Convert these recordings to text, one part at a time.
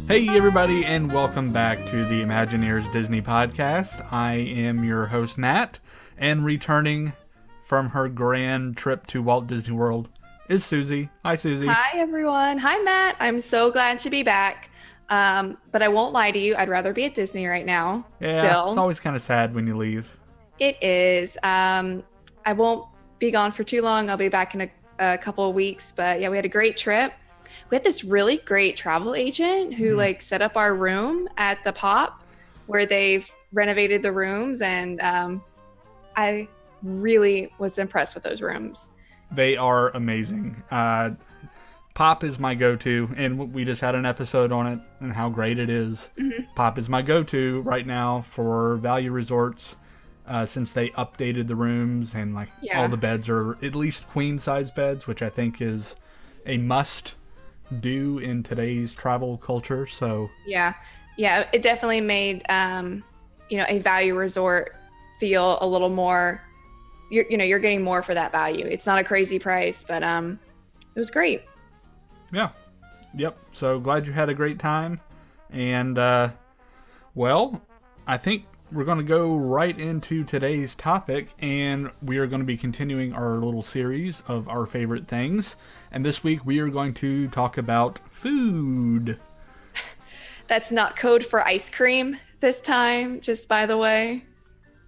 Hey everybody, and welcome back to the Imagineers Disney podcast. I am your host Matt, and returning from her grand trip to Walt Disney World is Susie. Hi Susie. Hi everyone. Hi Matt. I'm so glad to be back. But I won't lie to you. I'd rather be at Disney right now. Yeah, Still, it's always kind of sad when you leave. it is. I won't be gone for too long. I'll be back in a couple of weeks. But yeah, we had a great trip. We had this really great travel agent who set up our room at the Pop, where they've renovated the rooms, and I really was impressed with those rooms. They are amazing. Pop is my go-to, and we just had an episode on it and how great it is. Mm-hmm. Pop is my go-to right now for value resorts, since they updated the rooms and all the beds are at least queen-size beds, which I think is a must do in today's travel culture. So yeah, it definitely made a value resort feel a little more. You're getting more for that value. It's not a crazy price, but it was great. Yeah, yep. So glad you had a great time, and well, I think we're going to go right into today's topic, and we are going to be continuing our little series of our favorite things. And this week we are going to talk about food. That's not code for ice cream this time, just by the way.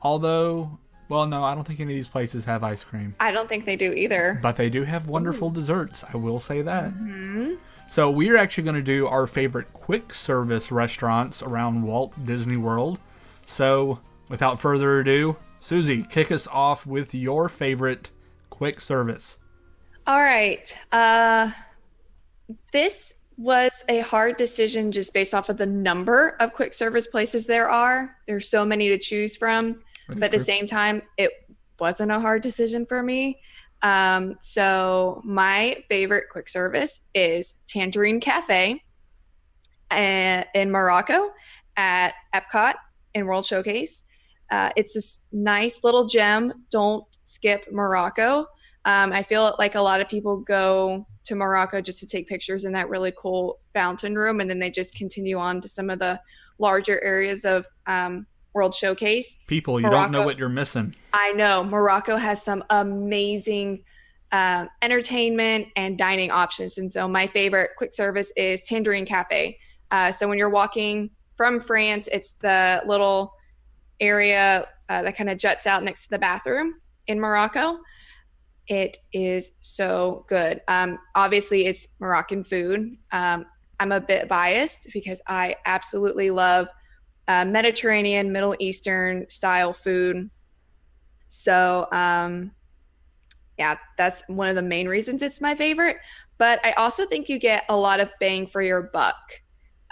Although, well, no, I don't think any of these places have ice cream. I don't think they do either. But they do have wonderful desserts, I will say that. Mm-hmm. So we're actually going to do our favorite quick service restaurants around Walt Disney World. So, without further ado, Susie, kick us off with your favorite quick service. All right. This was a hard decision just based off of the number of quick service places there are. There's so many to choose from. But at the same time, it wasn't a hard decision for me. So, my favorite quick service is Tangerine Cafe in Morocco at Epcot in World Showcase. It's this nice little gem. Don't skip Morocco. I feel like a lot of people go to Morocco just to take pictures in that really cool fountain room, and then they just continue on to some of the larger areas of World Showcase. People, you don't know what you're missing. I know. Morocco has some amazing entertainment and dining options. And so my favorite quick service is Tangerine Cafe. So when you're walking from France, it's the little area that kind of juts out next to the bathroom in Morocco. It is so good. Obviously, it's Moroccan food. I'm a bit biased because I absolutely love Mediterranean, Middle Eastern style food. So, that's one of the main reasons it's my favorite. But I also think you get a lot of bang for your buck.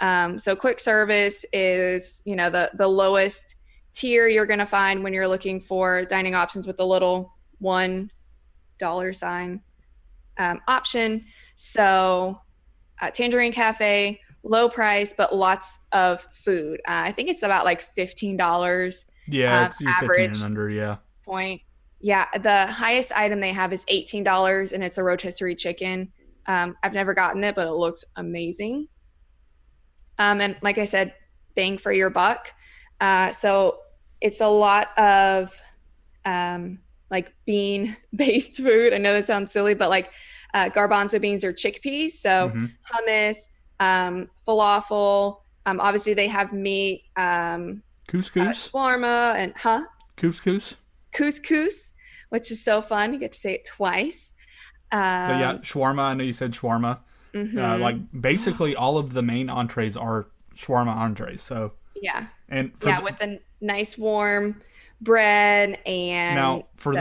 So quick service is, the lowest tier you're going to find when you're looking for dining options with the little $1 sign option. So Tangerine Cafe, low price, but lots of food. I think it's about like $15. Yeah, it's average 15 and under, yeah. Point. Yeah, the highest item they have is $18, and it's a rotisserie chicken. I've never gotten it, but it looks amazing. And like I said, bang for your buck. So it's a lot of bean-based food. I know that sounds silly, but garbanzo beans or chickpeas. So hummus, falafel. Obviously, they have meat. Couscous. Shawarma and couscous, which is so fun. You get to say it twice. But yeah, shawarma. I know you said shawarma. Mm-hmm. Basically all of the main entrees are shawarma entrees. So with the nice warm bread and now for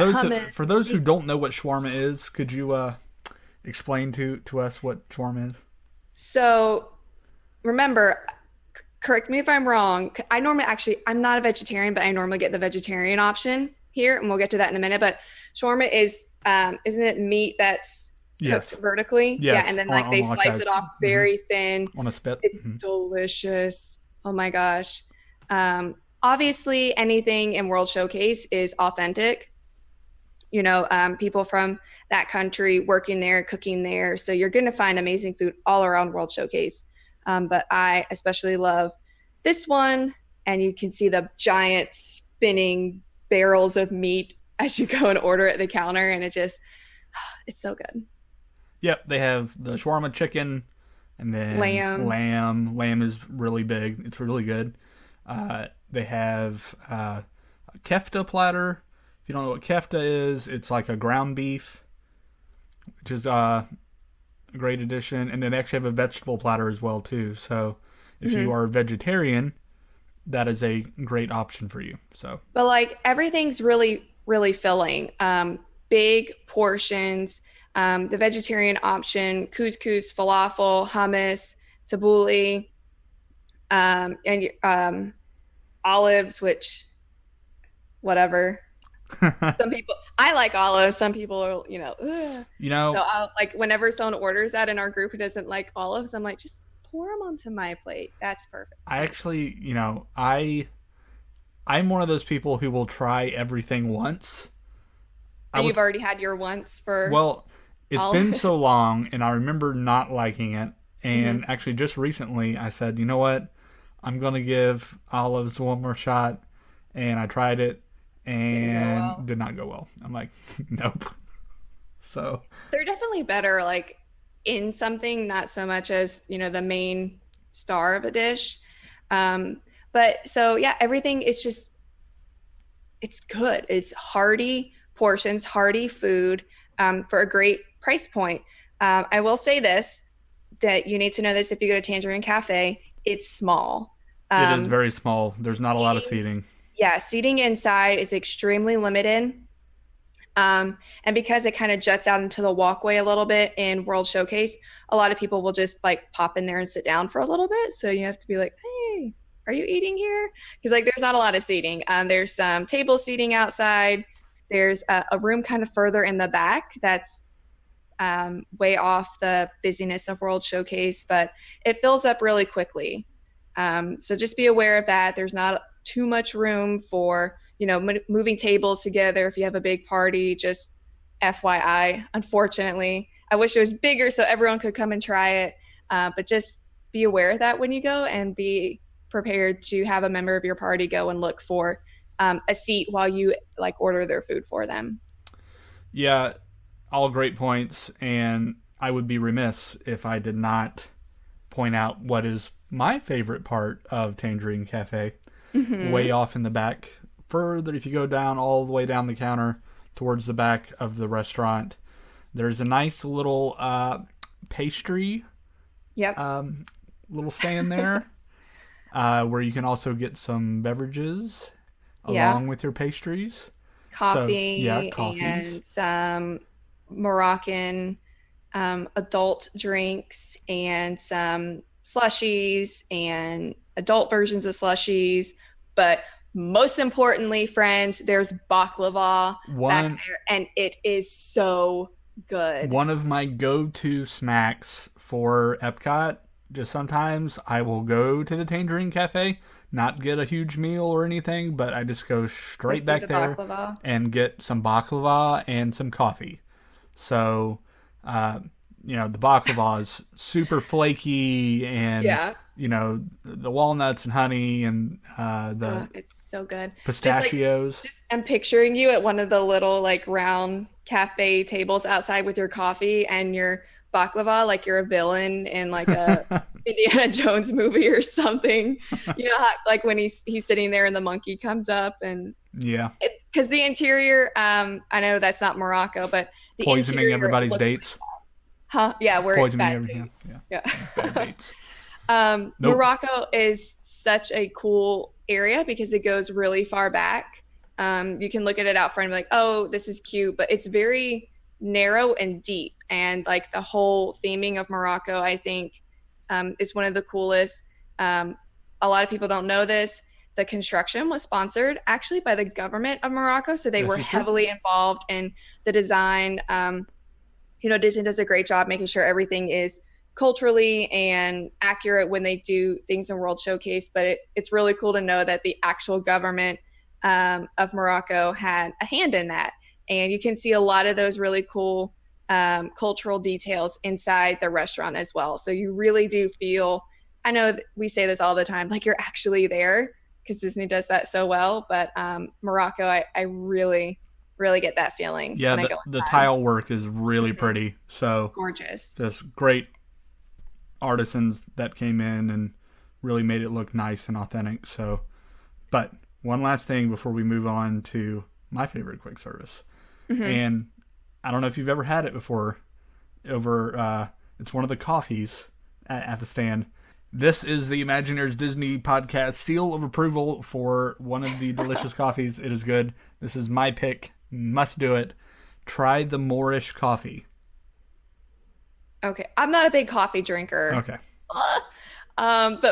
those who don't know what shawarma is, could you explain to us what shawarma is? So remember, correct me if I'm wrong. I'm not a vegetarian, but I normally get the vegetarian option here, and we'll get to that in a minute. But shawarma is, isn't it meat that's cooked vertically? Yes. Yeah, and then they slice it off very thin on a spit. It's delicious. Oh my gosh. Obviously, anything in World Showcase is authentic. People from that country working there, cooking there. So you're going to find amazing food all around World Showcase. But I especially love this one, and you can see the giant spinning barrels of meat as you go and order at the counter, and it's so good. Yep, they have the shawarma chicken, and then Lamb. lamb. Lamb is really big. It's really good. They have a kefta platter. If you don't know what kefta is, it's like a ground beef, which is a great addition. And then they actually have a vegetable platter as well too. So if you Mm-hmm. are vegetarian, that is a great option for you. So But like everything's really, really filling. Big portions. The vegetarian option, couscous, falafel, hummus, tabbouleh, and olives, which whatever. Some people, I like olives. Some people are, ugh. you So know, I'll like whenever someone orders that in our group who doesn't like olives, I'm like, just pour them onto my plate. That's perfect. I Thanks. actually, I'm one of those people who will try everything once. I And would you've already had your once for Well, it's been olive. so long, and I remember not liking it. Hmm. And actually, just recently, I said, you know what? I'm going to give olives one more shot. And I tried it Didn't go and well. did not go well. I'm like, nope. So, They're definitely better like in something, not so much as, the main star of a dish. But so yeah, everything is just it's good. It's hearty portions, hearty food for a great price point. I will say this that you need to know this if you go to Tangerine Cafe, it's small. it is Um, very small. There's not a lot of seating, seating. yeah, seating inside is extremely limited. And because it kind of juts out into the walkway a little bit in World Showcase, a lot of people will just like pop in there and sit down for a little bit. So you have to be like, hey, are you eating here? Because like there's not a lot of seating. There's some table seating outside. There's a room kind of further in the back that's way off the busyness of World Showcase, but it fills up really quickly. So just be aware of that. There's not too much room for moving tables together if you have a big party. Just FYI, unfortunately, I wish it was bigger so everyone could come and try it. But just be aware of that when you go, and be prepared to have a member of your party go and look for a seat while you like order their food for them. Yeah, all great points. And I would be remiss if I did not point out what is my favorite part of Tangerine Cafe. Way Mm-hmm. off in the back. Further, if you go down all the way down the counter towards the back of the restaurant, there's a nice little pastry Yep. um, little stand there where you can also get some beverages Yeah. along with your pastries. So, yeah, Coffee coffees. and some Moroccan adult drinks and some slushies and adult versions of slushies. But most importantly, friends, there's baklava back One there, and it is so good. one of my go-to snacks for Epcot. Just sometimes I will go to the Tangerine Cafe, not get a huge meal or anything, but I just go straight Just do back the there baklava. and get some baklava and some coffee. So, uh, the baklava is super flaky, and Yeah. the walnuts and honey and the It's so good. Just like pistachios. just I'm picturing you at one of the little like round cafe tables outside with your coffee and your baklava, like you're a villain in like a Indiana Jones movie or something. You know how like when he's sitting there and the monkey comes up, and Yeah, because the interior, I know that's not Morocco, but the poisoning interior everybody's looks, dates. huh? Yeah, where it's Poisoning bad every food. yeah, bad Yeah. dates. Nope. Morocco is such a cool area because it goes really far back. You can look at it out front and be like, oh, this is cute, but it's very narrow and deep. And like the whole theming of Morocco, I think, is one of the coolest. A lot of people don't know this. The construction was sponsored actually by the government of Morocco. So they This were is true. heavily involved in the design. Disney does a great job making sure everything is culturally and accurate when they do things in World Showcase. But it's really cool to know that the actual government of Morocco had a hand in that. And you can see a lot of those really cool cultural details inside the restaurant as well. So you really do feel I know we say this all the time, like you're actually there because Disney does that so well. But Morocco, I really, really get that feeling Yeah, when I go the inside. tile work is really pretty. So Gorgeous. just great artisans that came in and really made it look nice and authentic. So, but one last thing before we move on to my favorite quick service, and I don't know if you've ever had it before. It's one of the coffees at the stand. This is the Imagineers Disney podcast seal of approval for one of the delicious coffees. It is good. This is my pick. Must do it. Try the Moorish coffee. Okay, I'm not a big coffee drinker. Okay. But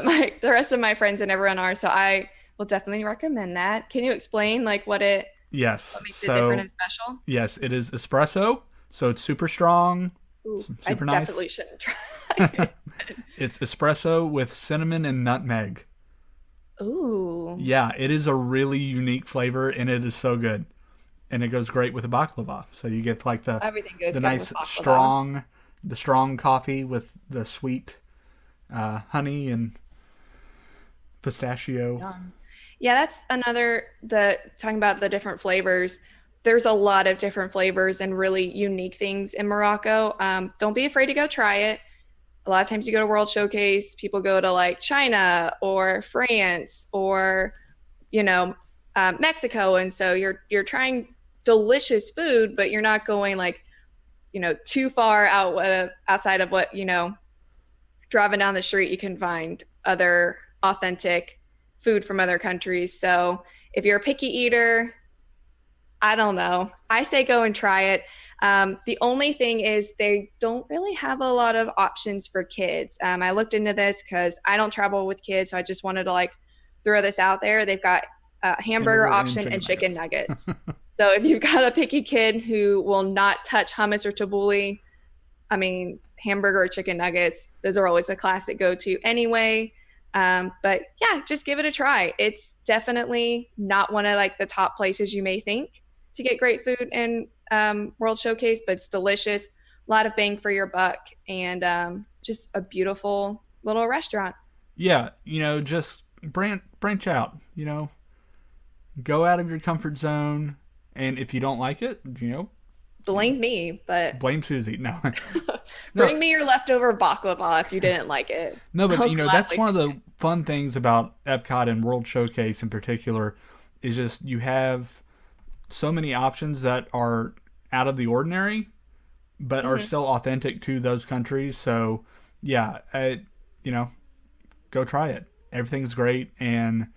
the rest of my friends and everyone are, so I will definitely recommend that. Can you explain like Yes. what makes it different and special? Yes, it is espresso, so it's super strong, Ooh, super I nice. definitely shouldn't try it. It's espresso with cinnamon and nutmeg. Ooh. Yeah, it is a really unique flavor, and it is so good. And it goes great with a baklava. So you get like Everything goes the good nice with baklava. strong coffee with the sweet honey and pistachio. Yum. Yeah, that's another the talking about the different flavors. There's a lot of different flavors and really unique things in Morocco. Don't be afraid to go try it. A lot of times you go to World Showcase, people go to like China or France or Mexico, and so you're trying delicious food, but you're not going like too far outside of what driving down the street you can find other authentic food from other countries. So if you're a picky eater, I don't know. I say go and try it. The only thing is they don't really have a lot of options for kids. I looked into this because I don't travel with kids, so I just wanted to like throw this out there. They've got a hamburger option and chicken nuggets. So if you've got a picky kid who will not touch hummus or tabbouleh, I mean, hamburger or chicken nuggets, those are always a classic go-to anyway. But yeah, just give it a try. It's definitely not one of like the top places you may think to get great food in World Showcase, but it's delicious, a lot of bang for your buck, and just a beautiful little restaurant. Yeah, just branch out, go out of your comfort zone, and if you don't like it, Blame me, but blame Susie. No. bring me your leftover baklava if you didn't like it. No, but I'll that's gladly one of take the fun things about Epcot and World Showcase in particular is just you have so many options that are out of the ordinary, but are still authentic to those countries. So, yeah, go try it. Everything's great, and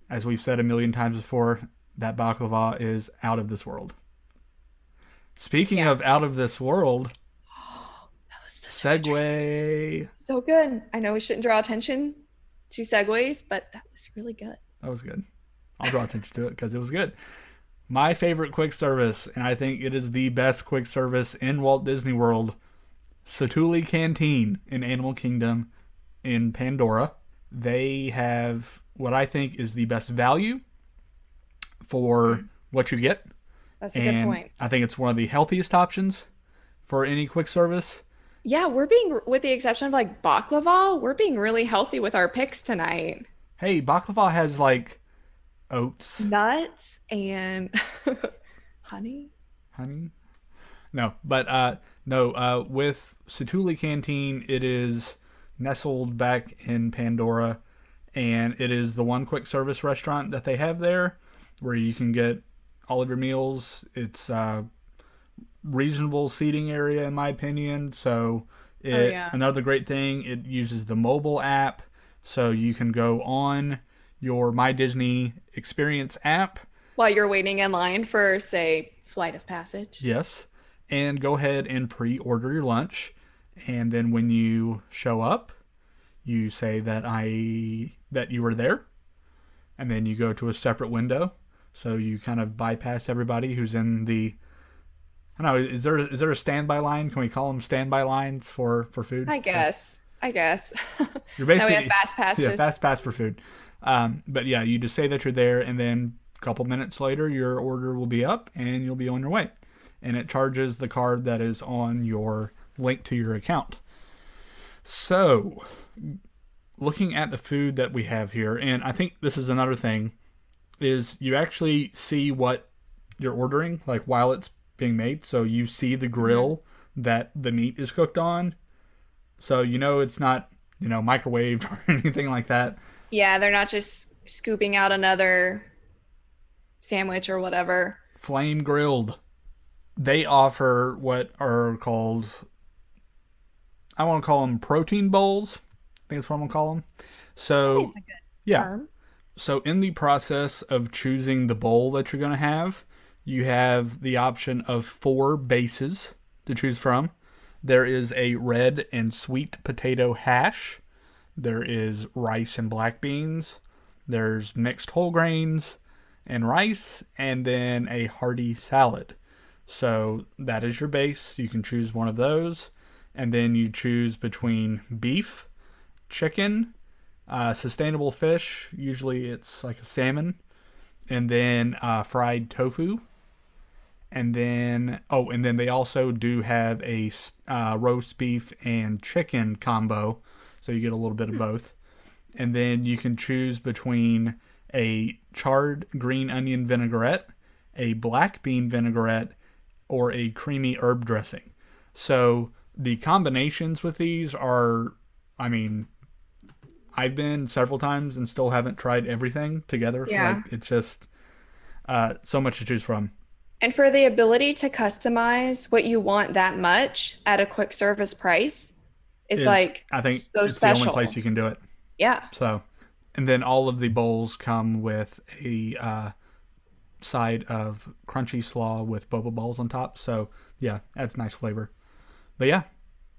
as we've said a million times before, that baklava is out of this world. Speaking of out of this world, That was such a good segue. So good. I know we shouldn't draw attention to segues, but that was really good. That was good. I'll draw attention to it because it was good. My favorite quick service, and I think it is the best quick service in Walt Disney World, Satuli Canteen in Animal Kingdom in Pandora. They have what I think is the best value for what you get. That's a good point. I think it's one of the healthiest options for any quick service. Yeah, with the exception of like baklava, we're being really healthy with our picks tonight. Hey, baklava has like oats, Nuts and honey. honey. No, but no. With Satuli Canteen, it is nestled back in Pandora, and it is the one quick service restaurant that they have there, where you can get all of your meals. It's reasonable seating area, in my opinion. So, another great thing, it uses the mobile app, so you can go on your My Disney Experience app While you're waiting in line for, say, Flight of Passage. Yes. And go ahead and pre-order your lunch. And then when you show up, you say that you were there. And then you go to a separate window. So you kind of bypass everybody who's in the, I don't know, is there a standby line? Can we call them standby lines for food? I guess. You're Now we basically have fast passes. Yeah, fast pass for food. But yeah, you just say that you're there, and then a couple minutes later, your order will be up, and you'll be on your way. And it charges the card that is on your link to your account. So, looking at the food that we have here, and I think this is another thing, is you actually see what you're ordering, like while it's being made. So you see the grill that the meat is cooked on. So you know it's not, microwaved or anything like that. Yeah, they're not just scooping out another sandwich or whatever. Flame grilled. They offer what are called, I want to call them protein bowls. I think that's what I'm going to call them. So, That's a good yeah. term. So in the process of choosing the bowl that you're going to have, you have the option of 4 bases to choose from. There is a red and sweet potato hash. There is rice and black beans. There's mixed whole grains and rice, and then a hearty salad. So that is your base. You can choose one of those. And then you choose between beef, chicken, sustainable fish. Usually it's like a salmon. And then fried tofu. And then, and then they also do have a roast beef and chicken combo. So you get a little bit of both. And then you can choose between a charred green onion vinaigrette, a black bean vinaigrette, or a creamy herb dressing. So the combinations with these are, I mean, I've been several times and still haven't tried everything together. Yeah. Like, it's just so much to choose from. And for the ability to customize what you want that much at a quick service price is like I think so it's special. the only place you can do it. Yeah. So, and then all of the bowls come with a side of crunchy slaw with boba balls on top. So, yeah, adds nice flavor. But yeah,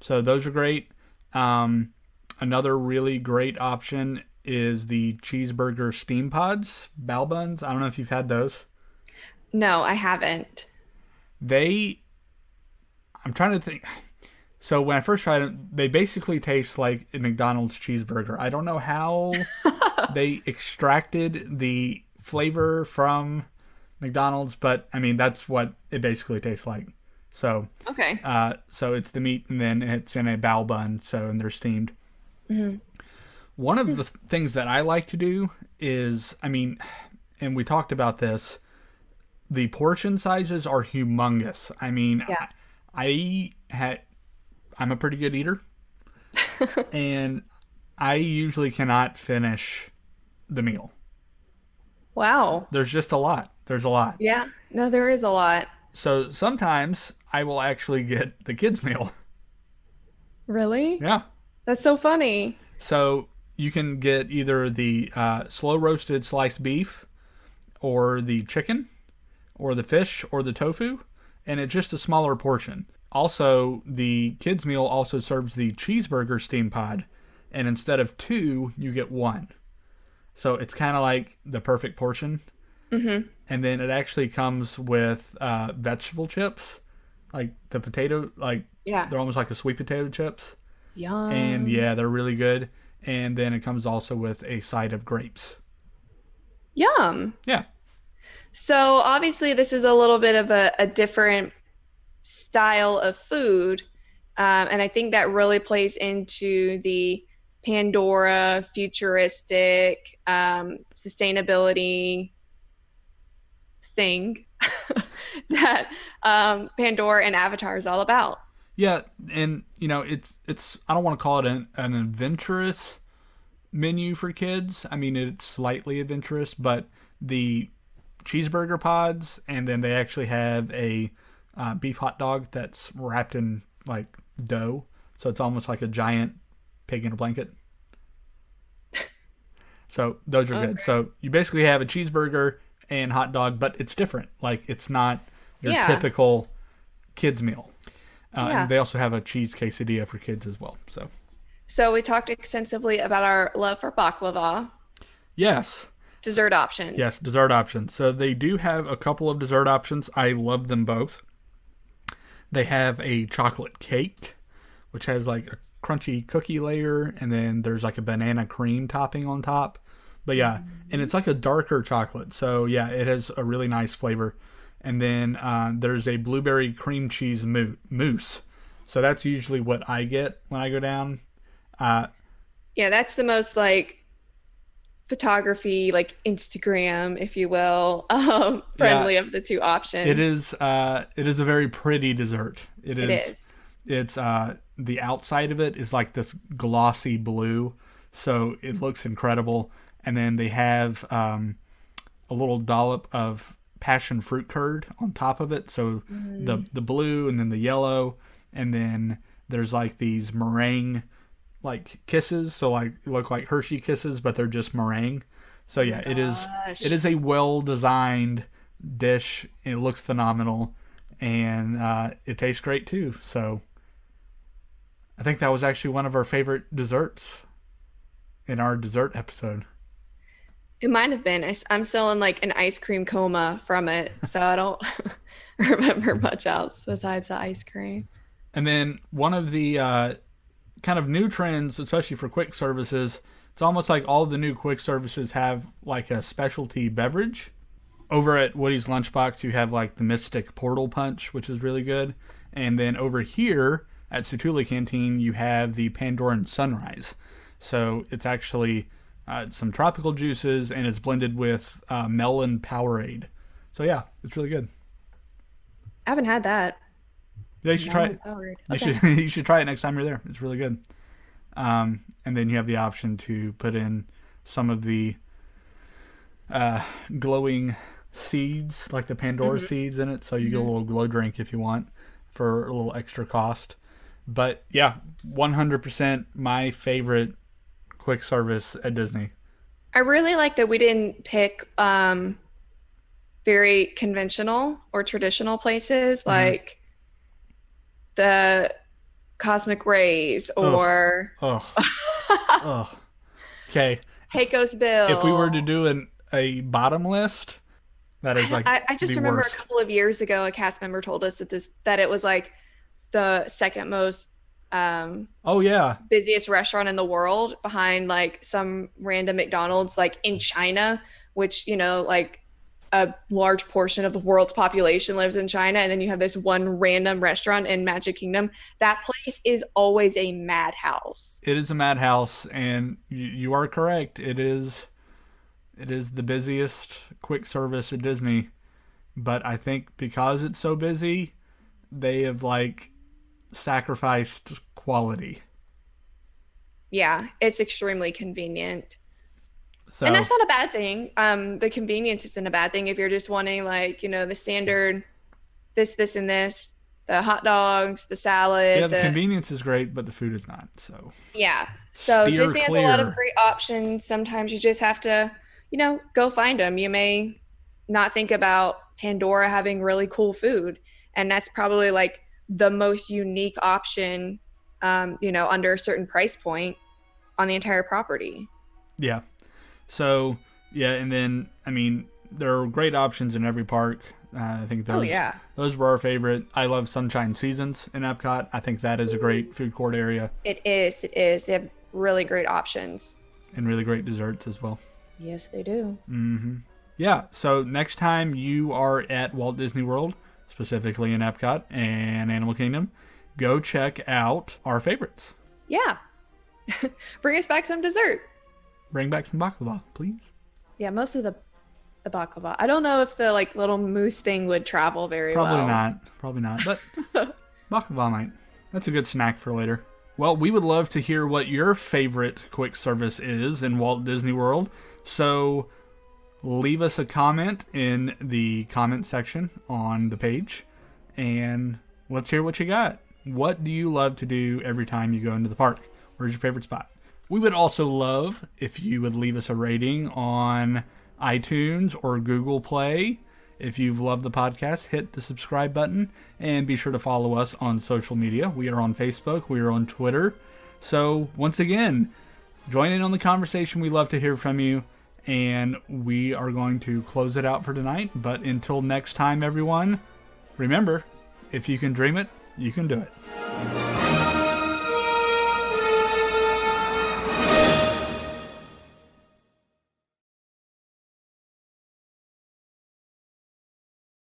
so those are great. Another really great option is the cheeseburger steam pods, bao buns. I don't know if you've had those. No, I haven't. I'm trying to think. So when I first tried it, they basically taste like a McDonald's cheeseburger. I don't know how they extracted the flavor from McDonald's, but I mean that's what it basically tastes like. So Okay. so it's the meat and then it's in a bao bun, and they're steamed. Mm-hmm. One of the things that I like to do is, I mean, and we talked about this, the portion sizes are humongous. I mean, Yeah. I'm a pretty good eater, and I usually cannot finish the meal. Wow. There's just a lot. There's a lot. Yeah. No, there is a lot. So sometimes I will actually get the kids' meal. Really? Yeah. That's so funny. So you can get either the slow roasted sliced beef, or the chicken, or the fish, or the tofu, and it's just a smaller portion. Also, the kids' meal also serves the cheeseburger steam pod, and instead of 2, you get 1. So it's kind of like the perfect portion. Mm-hmm. And then it actually comes with vegetable chips, like the potato, like Yeah. they're almost like a sweet potato chips. Yum. And yeah, they're really good. And then it comes also with a side of grapes. Yum. Yeah. So obviously this is a little bit of a different style of food. And I think that really plays into the Pandora futuristic sustainability thing that Pandora and Avatar is all about. Yeah, and it's I don't want to call it an adventurous menu for kids. I mean, it's slightly adventurous, but the cheeseburger pods, and then they actually have a beef hot dog that's wrapped in like dough, so it's almost like a giant pig in a blanket. So those are good. Okay. So you basically have a cheeseburger and hot dog, but it's different. Like it's not your Yeah. typical kids meal. Yeah. And they also have a cheese quesadilla for kids as well. So we talked extensively about our love for baklava, Yes, dessert options. yes, dessert options. So they do have a couple of dessert options. I love them both. They have a chocolate cake, which has like a crunchy cookie layer, and then there's like a banana cream topping on top. But yeah, and it's like a darker chocolate. So yeah, it has a really nice flavor. And then there's a blueberry cream cheese mousse. So that's usually what I get when I go down. Yeah, Yeah, that's the most like photography, like Instagram, if you will, Yeah, friendly of the two it options. is. It is a very pretty dessert. It It is. is. It's the outside of it is like this glossy blue, so it looks incredible. And then they have a little dollop of passion fruit curd on top of it. So Mm. the blue and then the yellow, and then there's like these meringue like kisses. So like look like Hershey kisses, but they're just meringue. So Oh my yeah, it gosh. is a well designed dish. It looks phenomenal, and it tastes great too. So I think that was actually one of our favorite desserts in our dessert episode. It might have been. I'm still in like an ice cream coma from it, so I don't remember much else besides the ice cream. And then one of the kind of new trends, especially for quick services, it's almost like all the new quick services have like a specialty beverage. Over at Woody's Lunchbox, you have like the Mystic Portal Punch, which is really good. And then over here at Satuli Canteen, you have the Pandoran Sunrise. So it's actually some tropical juices and it's blended with melon Powerade. So yeah, it's really good. I haven't had that. Yeah, you should try Melon it. powered. You Okay. should you should try it next time you're there. It's really good. And then you have the option to put in some of the glowing seeds, like the Pandora Hmm. seeds in it, so you get a Hmm. little glow drink if you want for a little extra cost. But yeah, 100% my favorite quick service at Disney. I really like that we didn't pick very conventional or traditional places Hmm. like the Cosmic Rays Ugh, or ugh, ugh. Okay, Pecos if we were to Bill. do a bottom list, that is like I the just remember a worst. couple of years ago, a cast member told us that it was like the second most um, Oh yeah, busiest restaurant in the world behind like some random McDonald's like in China, which, like a large portion of the world's population lives in China. And then you have this one random restaurant in Magic Kingdom. That place is always a madhouse. it is a madhouse, and you are correct. It is the busiest quick service at Disney, but I think because it's so busy, they have like sacrificed quality. Yeah, it's extremely convenient. And So that's not a bad thing. The convenience isn't a bad thing if you're just wanting like, the standard this, and this, the hot dogs, the yeah, salad, the the convenience is great, but the food is not. So yeah. So steer Disney has a lot of clear. great options. Sometimes you just have to, go find them. You may not think about Pandora having really cool food, and that's probably like the most unique option, under a certain price point on the entire property. Yeah. So yeah, and then I mean there are great options in every park. I think Oh those yeah, those were our favorite. I love Sunshine Seasons in Epcot. I think that is a great food court area it is. It is. They have really great options. and really great desserts as well. Yes, they do. Yeah, so next time you are at Walt Disney World, specifically in Epcot and Animal Kingdom, go check out our favorites. Yeah. Bring us back some dessert. Bring back some baklava, please. Yeah, most of the baklava. I don't know if the like little mousse thing would travel very Probably well. not. Probably not. But baklava might. That's a good snack for later. Well, we would love to hear what your favorite quick service is in Walt Disney World. So leave us a comment in the comment section on the page and let's hear what you got. What do you love to do every time you go into the park? Where's your favorite spot? We would also love if you would leave us a rating on iTunes or Google Play. If you've loved the podcast, hit the subscribe button and be sure to follow us on social media. We are on Facebook, we are on Twitter. So, once again, join in on the conversation. We love to hear from you. And we are going to close it out for tonight. But until next time, everyone, remember, if you can dream it, you can do it.